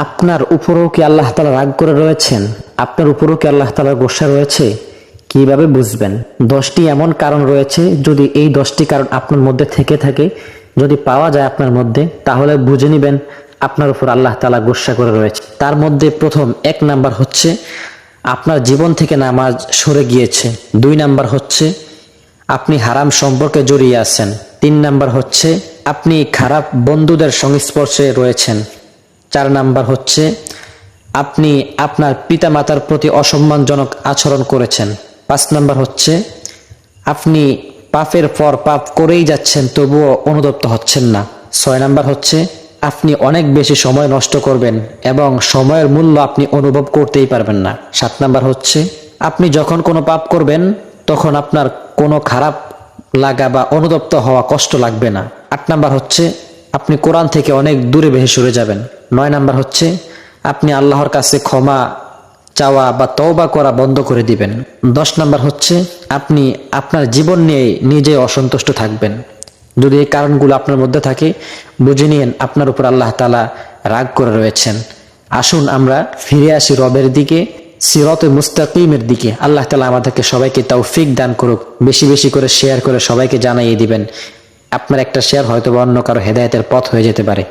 আপনার উপরেও কি আল্লাহ তাআলা রাগ করে রয়েছেন? আপনার উপরেও কি আল্লাহ তাআলার গোসা রয়েছে? কিভাবে বুঝবেন? 10টি এমন কারণ রয়েছে, যদি এই 10টি কারণ আপনার মধ্যে থেকে থাকে, যদি পাওয়া যায় আপনার মধ্যে, তাহলে বুঝে নিবেন আপনার উপর আল্লাহ তাআলা গোসা করে রয়েছে। তার মধ্যে প্রথম 1 নাম্বার হচ্ছে আপনার জীবন থেকে নামাজ সরে গিয়েছে। 2 নাম্বার হচ্ছে আপনি হারাম সম্পর্কে জড়িয়ে আছেন। 3 নাম্বার হচ্ছে আপনি খারাপ বন্ধুদের সংস্পর্শে রয়েছেন। 4 নাম্বার হচ্ছে আপনি আপনার পিতামাতার প্রতি অসম্মানজনক আচরণ করেছেন। 5 নাম্বার হচ্ছে আপনি পাপের পর পাপ করেই যাচ্ছেন, তবুও অনুতপ্ত হচ্ছেন না। 6 নাম্বার হচ্ছে আপনি অনেক বেশি সময় নষ্ট করবেন এবং সময়ের মূল্য আপনি অনুভব করতেই পারবেন না। 7 নাম্বার হচ্ছে আপনি যখন কোনো পাপ করবেন তখন আপনার কোনো খারাপ লাগা বা অনুতপ্ত হওয়া কষ্ট লাগবে না। 8 নাম্বার হচ্ছে আপনি কোরআন থেকে অনেক দূরে বেশি সরে যাবেন। 9 নাম্বার হচ্ছে আপনি আল্লাহর কাছে ক্ষমা চাওয়া বা তওবা করা বন্ধ করে দিবেন। 10 নাম্বার হচ্ছে আপনি আপনার জীবন নিয়ে নিজে অসন্তুষ্ট থাকবেন। যদি এই কারণগুলো আপনার মধ্যে থাকে, বুঝে নিন আপনার উপর আল্লাহ তাআলা রাগ করে রয়েছেন। আসুন আমরা ফিরে আসি রবের দিকে, সিরাতে মুস্তাকিমের দিকে। আল্লাহ তাআলা আমাদেরকে সবাইকে তৌফিক দান করুক। বেশি বেশি করে শেয়ার করে সবাইকে জানিয়ে দিবেন। আপনার একটা শেয়ার হয়তো অন্য কারো হেদায়েতের পথ হয়ে যেতে পারে।